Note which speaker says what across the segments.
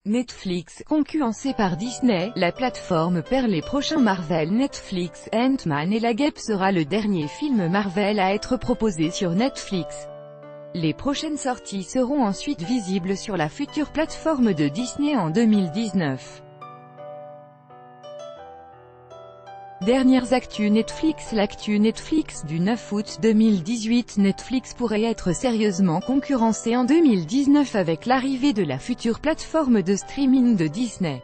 Speaker 1: Netflix, concurrencée par Disney, la plateforme perd les prochains Marvel. Netflix, Ant-Man et la Guêpe sera le dernier film Marvel à être proposé sur Netflix. Les prochaines sorties seront ensuite visibles sur la future plateforme de Disney en 2019. Dernières actus Netflix. L'actu Netflix du 9 août 2018. Netflix pourrait être sérieusement concurrencé en 2019 avec l'arrivée de la future plateforme de streaming de Disney.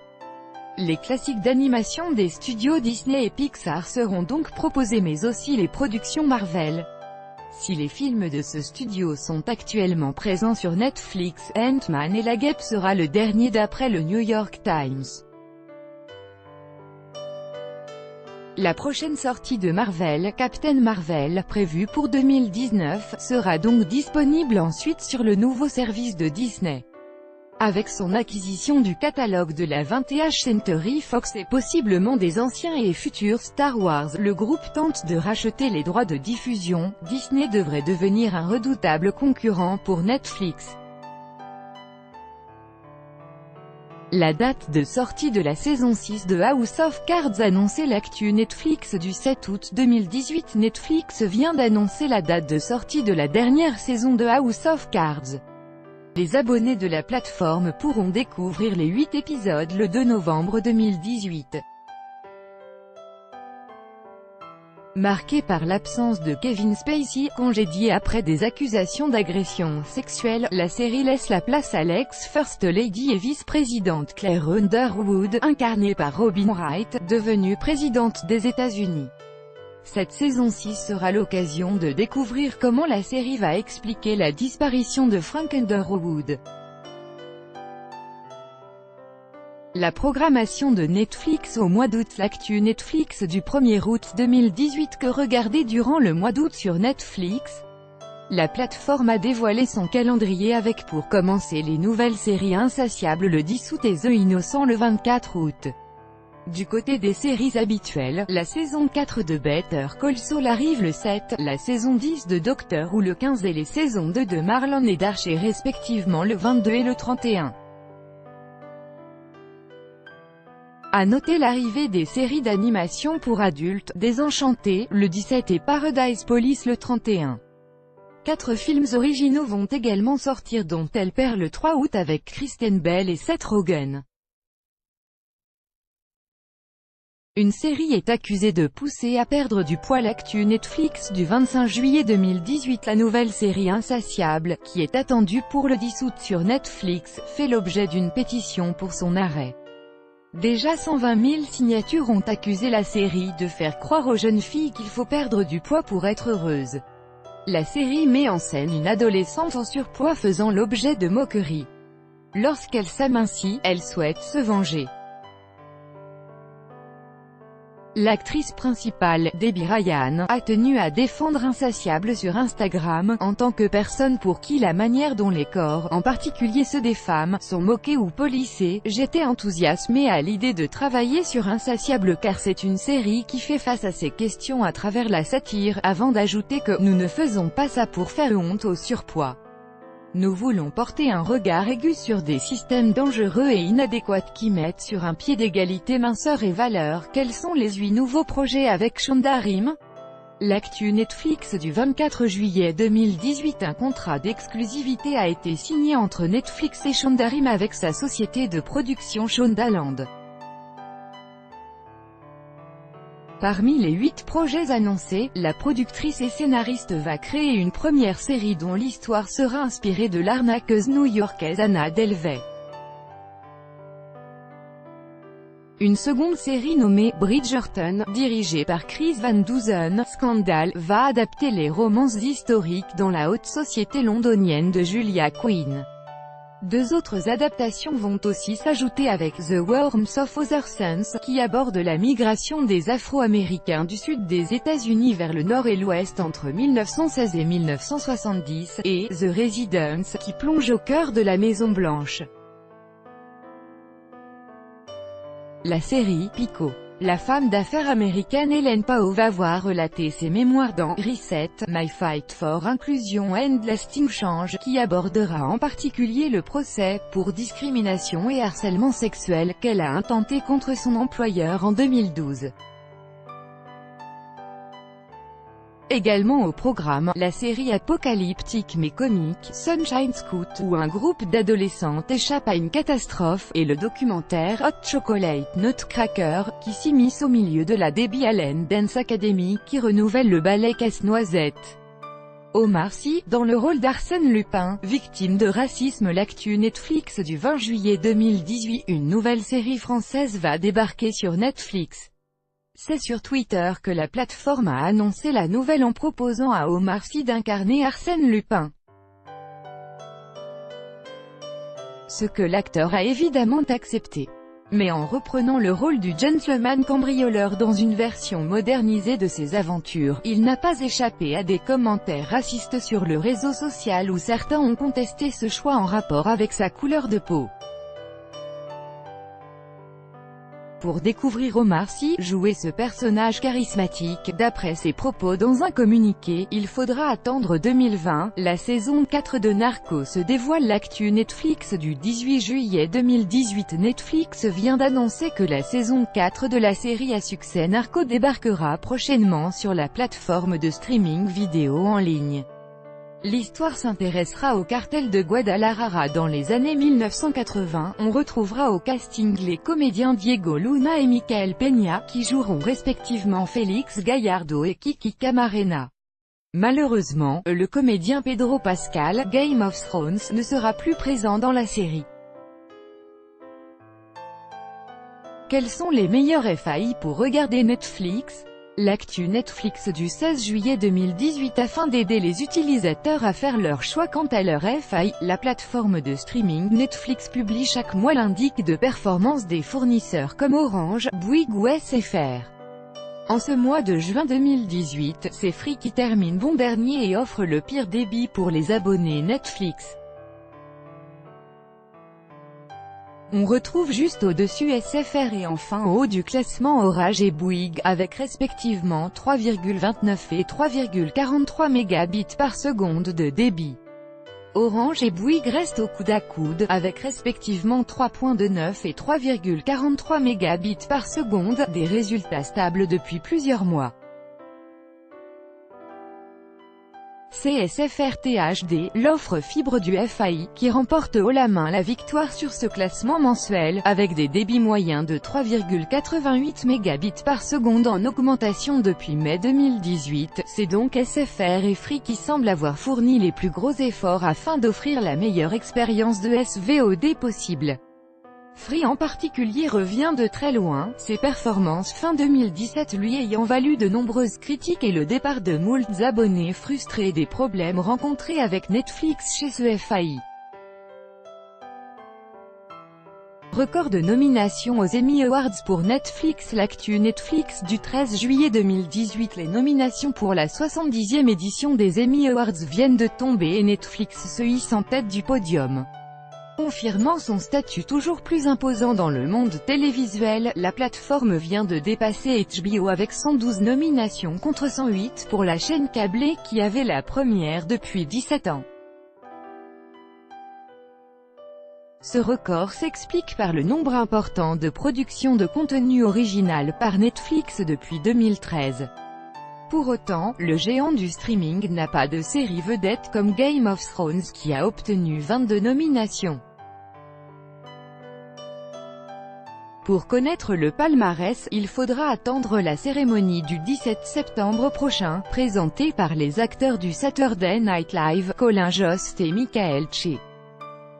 Speaker 1: Les classiques d'animation des studios Disney et Pixar seront donc proposés, mais aussi les productions Marvel. Si les films de ce studio sont actuellement présents sur Netflix, Ant-Man et la Guêpe sera le dernier d'après le New York Times. La prochaine sortie de Marvel, Captain Marvel, prévue pour 2019, sera donc disponible ensuite sur le nouveau service de Disney. Avec son acquisition du catalogue de la 20th Century Fox et possiblement des anciens et futurs Star Wars, le groupe tente de racheter les droits de diffusion. Disney devrait devenir un redoutable concurrent pour Netflix. La date de sortie de la saison 6 de House of Cards annoncée. L'actu Netflix du 7 août 2018. Netflix vient d'annoncer la date de sortie de la dernière saison de House of Cards. Les abonnés de la plateforme pourront découvrir les 8 épisodes le 2 novembre 2018. Marquée par l'absence de Kevin Spacey, congédié après des accusations d'agression sexuelle, la série laisse la place à l'ex-First Lady et vice-présidente Claire Underwood, incarnée par Robin Wright, devenue présidente des États-Unis. Cette saison 6 sera l'occasion de découvrir comment la série va expliquer la disparition de Frank Underwood. La programmation de Netflix au mois d'août. L'actu Netflix du 1er août 2018. Que regarder durant le mois d'août sur Netflix? La plateforme a dévoilé son calendrier avec pour commencer les nouvelles séries Insatiable le 10 août et The Innocent le 24 août. Du côté des séries habituelles, la saison 4 de Better Call Saul arrive le 7, la saison 10 de Doctor Who le 15 et les saisons 2 de Marlon et d'Archer respectivement le 22 et le 31. À noter l'arrivée des séries d'animation pour adultes, Désenchanté, le 17 et Paradise Police le 31. 4 films originaux vont également sortir dont Elle perd le 3 août avec Kristen Bell et Seth Rogen. Une série est accusée de pousser à perdre du poids. L'actu Netflix du 25 juillet 2018. La nouvelle série Insatiable, qui est attendue pour le 10 août sur Netflix, fait l'objet d'une pétition pour son arrêt. Déjà 120 000 signatures ont accusé la série de faire croire aux jeunes filles qu'il faut perdre du poids pour être heureuse. La série met en scène une adolescente en surpoids faisant l'objet de moqueries. Lorsqu'elle s'amincit, elle souhaite se venger. L'actrice principale, Debbie Ryan, a tenu à défendre Insatiable sur Instagram, en tant que personne pour qui la manière dont les corps, en particulier ceux des femmes, sont moqués ou polissés. J'étais enthousiasmée à l'idée de travailler sur Insatiable car c'est une série qui fait face à ces questions à travers la satire, avant d'ajouter que « nous ne faisons pas ça pour faire honte au surpoids. Nous voulons porter un regard aigu sur des systèmes dangereux et inadéquats qui mettent sur un pied d'égalité minceur et valeur. » Quels sont les 8 nouveaux projets avec Shonda Rhimes? L'actu Netflix du 24 juillet 2018. Un contrat d'exclusivité a été signé entre Netflix et Shonda Rhimes avec sa société de production Shondaland. Parmi les 8 projets annoncés, la productrice et scénariste va créer une première série dont l'histoire sera inspirée de l'arnaqueuse new-yorkaise Anna Delvey. Une seconde série nommée Bridgerton, dirigée par Chris Van Dusen, Scandal, va adapter les romances historiques dans la haute société londonienne de Julia Quinn. 2 autres adaptations vont aussi s'ajouter avec The Worms of Other Suns, qui aborde la migration des Afro-Américains du sud des États-Unis vers le nord et l'ouest entre 1916 et 1970, et The Residence, qui plonge au cœur de la Maison-Blanche. La série Pico La femme d'affaires américaine Ellen Pao va voir relater ses mémoires dans « Reset, My Fight for Inclusion and Lasting Change » qui abordera en particulier le procès pour discrimination et harcèlement sexuel qu'elle a intenté contre son employeur en 2012. Également au programme, la série apocalyptique mais comique, Sunshine Scout, où un groupe d'adolescentes échappe à une catastrophe, et le documentaire Hot Chocolate Nutcracker, qui s'immisce au milieu de la Debbie Allen Dance Academy, qui renouvelle le ballet Casse-Noisette. Omar Sy, dans le rôle d'Arsène Lupin, victime de racisme. L'actu Netflix du 20 juillet 2018. Une nouvelle série française va débarquer sur Netflix. C'est sur Twitter que la plateforme a annoncé la nouvelle en proposant à Omar Sy d'incarner Arsène Lupin. Ce que l'acteur a évidemment accepté. Mais en reprenant le rôle du gentleman cambrioleur dans une version modernisée de ses aventures, il n'a pas échappé à des commentaires racistes sur le réseau social où certains ont contesté ce choix en rapport avec sa couleur de peau. Pour découvrir Omar Sy jouer ce personnage charismatique, d'après ses propos dans un communiqué, il faudra attendre 2020, la saison 4 de Narcos se dévoile. L'actu Netflix du 18 juillet 2018. Netflix vient d'annoncer que la saison 4 de la série à succès Narcos débarquera prochainement sur la plateforme de streaming vidéo en ligne. L'histoire s'intéressera au cartel de Guadalajara dans les années 1980. On retrouvera au casting les comédiens Diego Luna et Michael Peña, qui joueront respectivement Félix Gallardo et Kiki Camarena. Malheureusement, le comédien Pedro Pascal, Game of Thrones, ne sera plus présent dans la série. Quels sont les meilleurs FAI pour regarder Netflix ? L'actu Netflix du 16 juillet 2018. Afin d'aider les utilisateurs à faire leur choix quant à leur FAI, la plateforme de streaming Netflix publie chaque mois l'indice de performance des fournisseurs comme Orange, Bouygues ou SFR. En ce mois de juin 2018, c'est Free qui termine bon dernier et offre le pire débit pour les abonnés Netflix. On retrouve juste au-dessus SFR et enfin au haut du classement Orange et Bouygues, avec respectivement 3,29 et 3,43 mégabits par seconde de débit. Orange et Bouygues restent au coude à coude, avec respectivement 3,29 et 3,43 mégabits par seconde, des résultats stables depuis plusieurs mois. C'est SFR THD, l'offre fibre du FAI, qui remporte haut la main la victoire sur ce classement mensuel, avec des débits moyens de 3,88 mégabits par seconde en augmentation depuis mai 2018. C'est donc SFR et Free qui semblent avoir fourni les plus gros efforts afin d'offrir la meilleure expérience de SVOD possible. Free en particulier revient de très loin, ses performances fin 2017 lui ayant valu de nombreuses critiques et le départ de moult abonnés frustrés des problèmes rencontrés avec Netflix chez ce FAI. Record de nominations aux Emmy Awards pour Netflix. L'actu Netflix du 13 juillet 2018. Les nominations pour la 70e édition des Emmy Awards viennent de tomber et Netflix se hisse en tête du podium. Confirmant son statut toujours plus imposant dans le monde télévisuel, la plateforme vient de dépasser HBO avec 112 nominations contre 108 pour la chaîne câblée qui avait la première depuis 17 ans. Ce record s'explique par le nombre important de productions de contenu original par Netflix depuis 2013. Pour autant, le géant du streaming n'a pas de série vedette comme Game of Thrones qui a obtenu 22 nominations. Pour connaître le palmarès, il faudra attendre la cérémonie du 17 septembre prochain, présentée par les acteurs du Saturday Night Live, Colin Jost et Michael Che.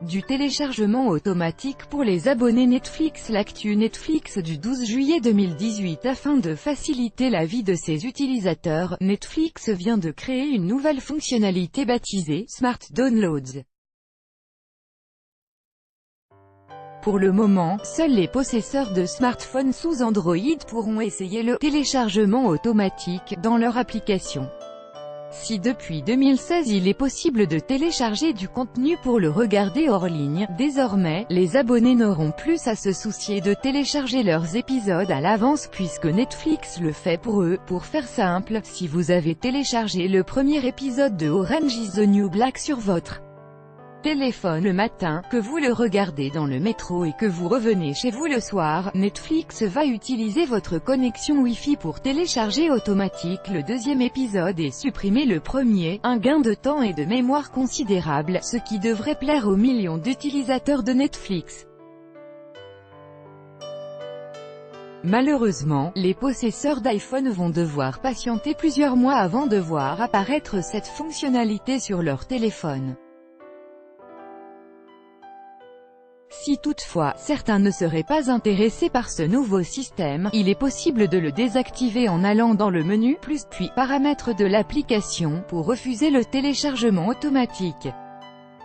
Speaker 1: Du téléchargement automatique pour les abonnés Netflix. L'actu Netflix du 12 juillet 2018. Afin de faciliter la vie de ses utilisateurs, Netflix vient de créer une nouvelle fonctionnalité baptisée « Smart Downloads ». Pour le moment, seuls les possesseurs de smartphones sous Android pourront essayer le téléchargement automatique dans leur application. Si depuis 2016 il est possible de télécharger du contenu pour le regarder hors ligne, désormais, les abonnés n'auront plus à se soucier de télécharger leurs épisodes à l'avance puisque Netflix le fait pour eux. Pour faire simple, si vous avez téléchargé le premier épisode de Orange is the New Black sur votre téléphone le matin, que vous le regardez dans le métro et que vous revenez chez vous le soir, Netflix va utiliser votre connexion Wi-Fi pour télécharger automatique le deuxième épisode et supprimer le premier, un gain de temps et de mémoire considérable, ce qui devrait plaire aux millions d'utilisateurs de Netflix. Malheureusement, les possesseurs d'iPhone vont devoir patienter plusieurs mois avant de voir apparaître cette fonctionnalité sur leur téléphone. Si toutefois, certains ne seraient pas intéressés par ce nouveau système, il est possible de le désactiver en allant dans le menu « Plus » puis « Paramètres » de l'application, pour refuser le téléchargement automatique.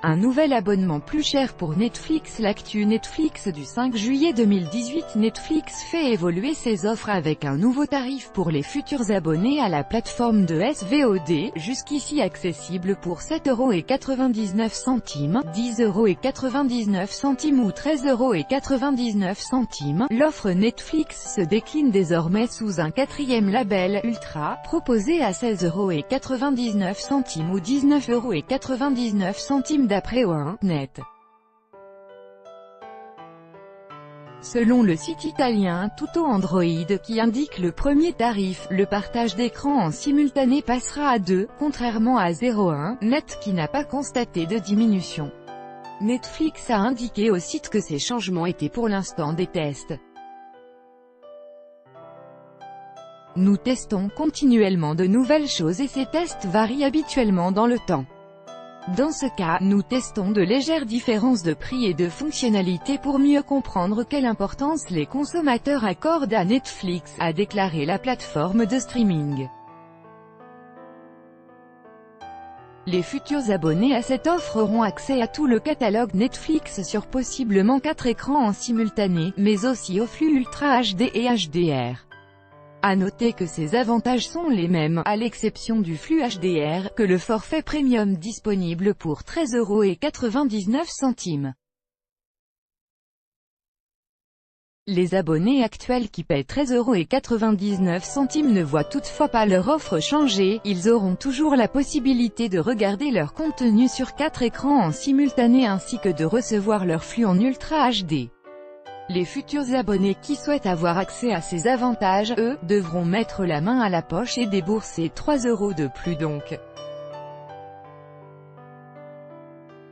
Speaker 1: Un nouvel abonnement plus cher pour Netflix. L'actu Netflix du 5 juillet 2018. Netflix fait évoluer ses offres avec un nouveau tarif pour les futurs abonnés à la plateforme de SVOD, jusqu'ici accessible pour 7,99 €, 10,99 € ou 13,99 €. L'offre Netflix se décline désormais sous un quatrième label, Ultra, proposé à 16,99 € ou 19,99 € d'après O1net. Selon le site italien Tutto Android qui indique le premier tarif, le partage d'écran en simultané passera à 2, contrairement à 0,1net qui n'a pas constaté de diminution. Netflix a indiqué au site que ces changements étaient pour l'instant des tests. Nous testons continuellement de nouvelles choses et ces tests varient habituellement dans le temps. Dans ce cas, nous testons de légères différences de prix et de fonctionnalités pour mieux comprendre quelle importance les consommateurs accordent à Netflix, a déclaré la plateforme de streaming. Les futurs abonnés à cette offre auront accès à tout le catalogue Netflix sur possiblement 4 écrans en simultané, mais aussi au flux Ultra HD et HDR. À noter que ces avantages sont les mêmes, à l'exception du flux HDR, que le forfait premium disponible pour 13,99 €. Les abonnés actuels qui paient 13,99 € ne voient toutefois pas leur offre changer, ils auront toujours la possibilité de regarder leur contenu sur 4 écrans en simultané ainsi que de recevoir leur flux en Ultra HD. Les futurs abonnés qui souhaitent avoir accès à ces avantages, eux, devront mettre la main à la poche et débourser 3 € de plus donc.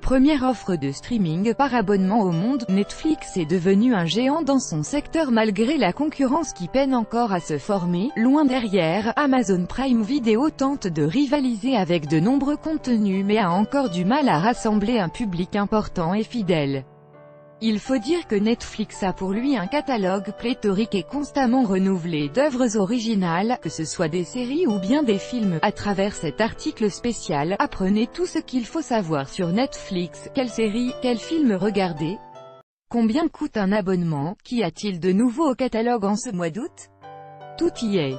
Speaker 1: Première offre de streaming par abonnement au monde, Netflix est devenu un géant dans son secteur malgré la concurrence qui peine encore à se former. Loin derrière, Amazon Prime Video tente de rivaliser avec de nombreux contenus mais a encore du mal à rassembler un public important et fidèle. Il faut dire que Netflix a pour lui un catalogue pléthorique et constamment renouvelé d'œuvres originales, que ce soit des séries ou bien des films. À travers cet article spécial, apprenez tout ce qu'il faut savoir sur Netflix. Quelle série, quel film regarder? Combien coûte un abonnement? Qu'y a-t-il de nouveau au catalogue en ce mois d'août? Tout y est.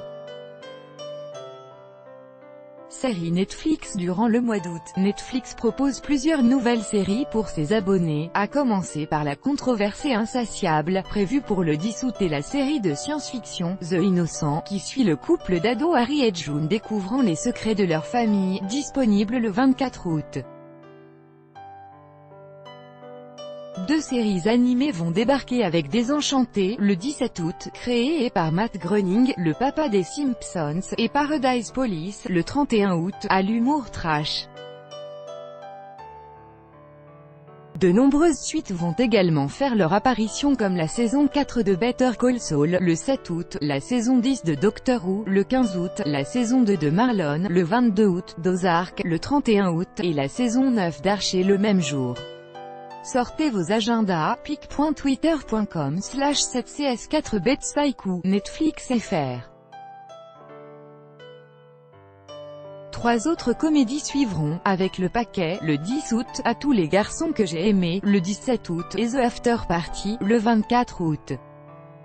Speaker 1: Série Netflix. Durant le mois d'août, Netflix propose plusieurs nouvelles séries pour ses abonnés, à commencer par la controversée Insatiable, prévue pour le 10 août et la série de science-fiction, The Innocent, qui suit le couple d'ados Harry et June découvrant les secrets de leur famille, disponible le 24 août. Deux séries animées vont débarquer avec Désenchanté, le 17 août, créé par Matt Groening, le papa des Simpsons, et Paradise Police, le 31 août, à l'humour trash. De nombreuses suites vont également faire leur apparition comme la saison 4 de Better Call Saul, le 7 août, la saison 10 de Doctor Who, le 15 août, la saison 2 de Marlon, le 22 août, d'Ozark, le 31 août, et la saison 9 d'Archer le même jour. Sortez vos agendas, pic.twitter.com/7cs4betsaiku, Netflix FR. 3 autres comédies suivront, avec le paquet, le 10 août, À tous les garçons que j'ai aimés, le 17 août, et The After Party, le 24 août.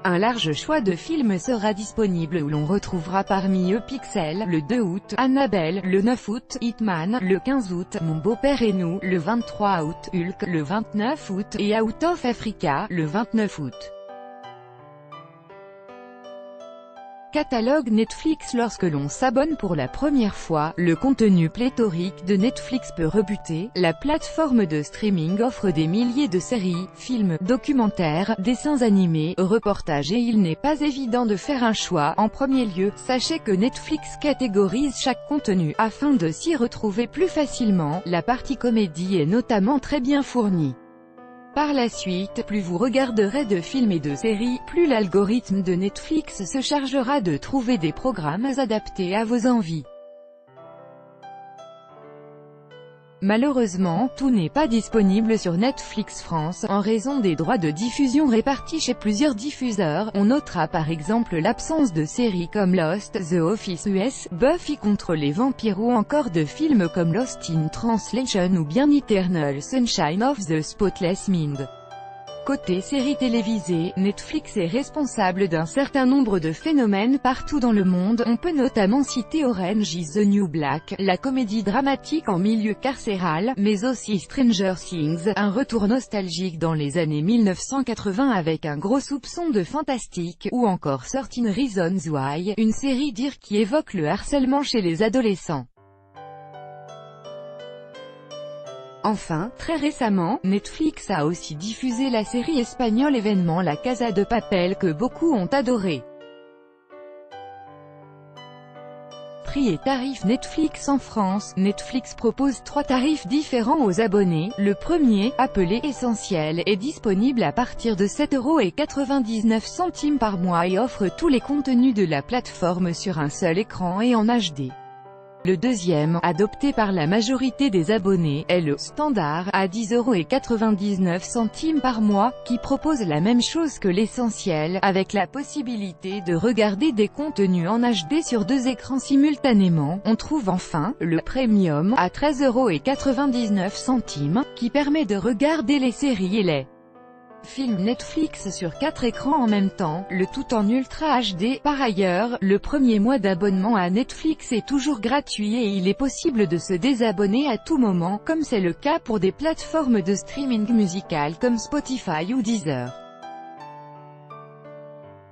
Speaker 1: Un large choix de films sera disponible où l'on retrouvera parmi eux Pixel, le 2 août, Annabelle, le 9 août, Hitman, le 15 août, Mon beau-père et nous, le 23 août, Hulk, le 29 août, et Out of Africa, le 29 août. Catalogue Netflix. Lorsque l'on s'abonne pour la première fois, le contenu pléthorique de Netflix peut rebuter. La plateforme de streaming offre des milliers de séries, films, documentaires, dessins animés, reportages et il n'est pas évident de faire un choix. En premier lieu, sachez que Netflix catégorise chaque contenu, afin de s'y retrouver plus facilement. La partie comédie est notamment très bien fournie. Par la suite, plus vous regarderez de films et de séries, plus l'algorithme de Netflix se chargera de trouver des programmes adaptés à vos envies. Malheureusement, tout n'est pas disponible sur Netflix France, en raison des droits de diffusion répartis chez plusieurs diffuseurs. On notera par exemple l'absence de séries comme Lost, The Office US, Buffy contre les vampires ou encore de films comme Lost in Translation ou bien Eternal Sunshine of the Spotless Mind. Côté séries télévisées, Netflix est responsable d'un certain nombre de phénomènes partout dans le monde. On peut notamment citer Orange is the New Black, la comédie dramatique en milieu carcéral, mais aussi Stranger Things, un retour nostalgique dans les années 1980 avec un gros soupçon de fantastique, ou encore 13 Reasons Why, une série d'IR qui évoque le harcèlement chez les adolescents. Enfin, très récemment, Netflix a aussi diffusé la série espagnole événement La Casa de Papel que beaucoup ont adoré. Prix et tarifs Netflix en France. Netflix propose 3 tarifs différents aux abonnés. Le premier, appelé Essentiel, est disponible à partir de 7,99 € par mois et offre tous les contenus de la plateforme sur un seul écran et en HD. Le deuxième, adopté par la majorité des abonnés, est le « Standard » à 10,99 € par mois, qui propose la même chose que l'Essentiel, avec la possibilité de regarder des contenus en HD sur 2 écrans simultanément. On trouve enfin, le « Premium » à 13,99 €, qui permet de regarder les séries et les films Netflix sur 4 écrans en même temps, le tout en Ultra HD. Par ailleurs, le premier mois d'abonnement à Netflix est toujours gratuit et il est possible de se désabonner à tout moment, comme c'est le cas pour des plateformes de streaming musical comme Spotify ou Deezer.